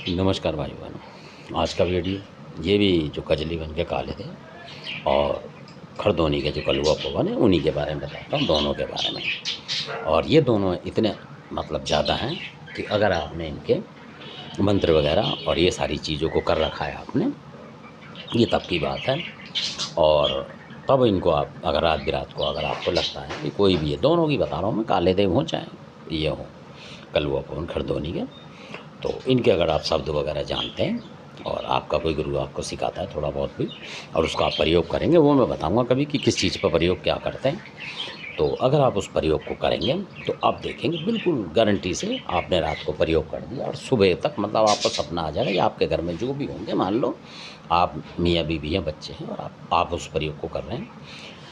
नमस्कार भाई बहनों। आज का वीडियो ये भी जो कजली बन के काले थे और खरदोनी के जो कलुआ पवन है उन्हीं के बारे में बताता हूँ, दोनों के बारे में। और ये दोनों इतने मतलब ज़्यादा हैं कि अगर आपने इनके मंत्र वगैरह और ये सारी चीज़ों को कर रखा है आपने, ये तब की बात है। और तब इनको आप अगर रात बिरात को अगर आपको लगता है कि कोई भी है, दोनों की बता रहा हूँ मैं, काले देव हों चाहे ये हों कलुआ पवन खरदोनी के, तो इनके अगर आप शब्द वगैरह जानते हैं और आपका कोई गुरु आपको सिखाता है थोड़ा बहुत भी और उसका आप प्रयोग करेंगे, वो मैं बताऊंगा कभी कि किस चीज़ पर प्रयोग क्या करते हैं। तो अगर आप उस प्रयोग को करेंगे तो आप देखेंगे बिल्कुल गारंटी से आपने रात को प्रयोग कर दिया और सुबह तक मतलब आपको सपना आ जाएगा या आपके घर में जो भी होंगे, मान लो आप मियाँ बीवी हैं, बच्चे हैं और आप उस प्रयोग को कर रहे हैं,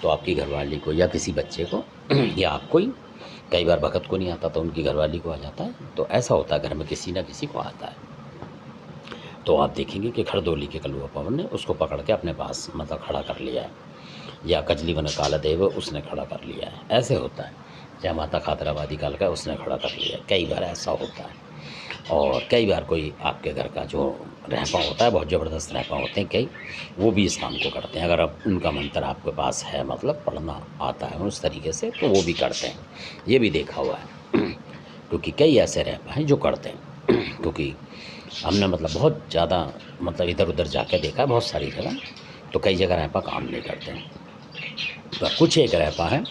तो आपकी घरवाली को या किसी बच्चे को या आपको ही, कई बार भगत को नहीं आता तो उनकी घरवाली को आ जाता है, तो ऐसा होता है घर में किसी ना किसी को आता है। तो आप देखेंगे कि खरदोली के कलुआ पवन ने उसको पकड़ के अपने पास मतलब खड़ा कर लिया है, या कजली बन काला देव उसने खड़ा कर लिया है, ऐसे होता है। या माता खातराबादी काल का उसने खड़ा कर लिया है, कई बार ऐसा होता है। और कई बार कोई आपके घर का जो रहपा होता है, बहुत ज़बरदस्त रहपा होते हैं कई, वो भी इस काम को करते हैं। अगर आप उनका मंत्र आपके पास है, मतलब पढ़ना आता है उस तरीके से, तो वो भी करते हैं, ये भी देखा हुआ है। क्योंकि कई ऐसे रहपा हैं जो करते हैं, क्योंकि हमने मतलब बहुत ज़्यादा मतलब इधर उधर जाके देखा है बहुत सारी जगह, तो कई जगह रहपा काम नहीं करते हैं। तो कुछ एक रहपा है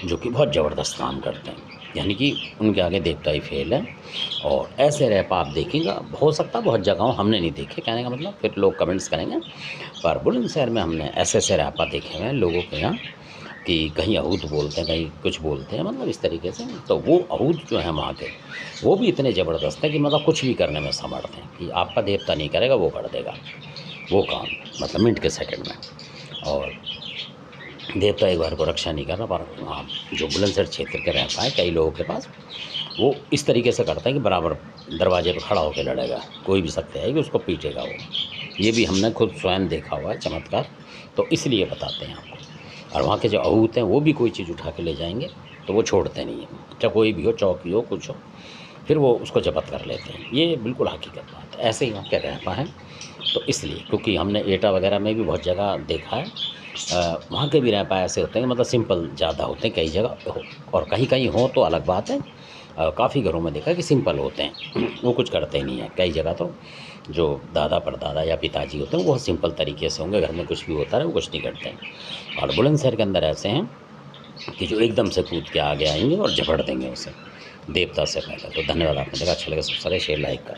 जो कि बहुत ज़बरदस्त काम करते हैं, यानी कि उनके आगे देवता ही फेल है। और ऐसे रहपा आप देखेंगे, हो सकता है बहुत जगहों हमने नहीं देखे, कहने का मतलब फिर लोग कमेंट्स करेंगे, पर बुलंदशहर में हमने ऐसे ऐसे रहपा देखे हुए हैं लोगों के यहाँ कि कहीं अहूत बोलते हैं, कहीं कुछ बोलते हैं, मतलब इस तरीके से। तो वो अहूत जो है वहाँ के, वो भी इतने ज़बरदस्त हैं कि मतलब कुछ भी करने में समर्थ हैं कि आपका देवता नहीं करेगा वो कर देगा वो काम, मतलब मिनट के सेकंड में। और देवता एक बार को रक्षा नहीं कर रहा, पर हाँ जो बुलंदशहर क्षेत्र के रहता है कई लोगों के पास, वो इस तरीके से करता है कि बराबर दरवाजे पर खड़ा होकर लड़ेगा, कोई भी सत्य है कि उसको पीटेगा वो। ये भी हमने खुद स्वयं देखा हुआ है चमत्कार, तो इसलिए बताते हैं आपको। और वहाँ के जो अहूत हैं वो भी कोई चीज़ उठा के ले जाएंगे तो वो छोड़ते नहीं हैं, चाहे कोई भी हो, चौकी हो, कुछ हो, फिर वो उसको जब्त कर लेते हैं। ये बिल्कुल हकीकत बात है, ऐसे ही वहाँ के रहपा है। तो इसलिए क्योंकि हमने एटा वगैरह में भी बहुत जगह देखा है, वहाँ के भी रहपा ऐसे होते हैं, मतलब सिंपल ज़्यादा होते हैं कई जगह हो, और कहीं कहीं हो तो अलग बात है। काफ़ी घरों में देखा कि सिंपल होते हैं, वो कुछ करते ही नहीं है। कई जगह तो जो दादा परदादा या पिताजी होते हैं वो बहुत सिंपल तरीके से होंगे, घर में कुछ भी होता है वो कुछ नहीं करते हैं। और बुलंदशहर के अंदर ऐसे हैं कि जो एकदम से कूद के आगे आएंगे और झपट देंगे उसे देवता से पहले। तो धन्यवाद, आपने देखा, अच्छा लगा, सब्सक्राइब शेयर लाइक कर।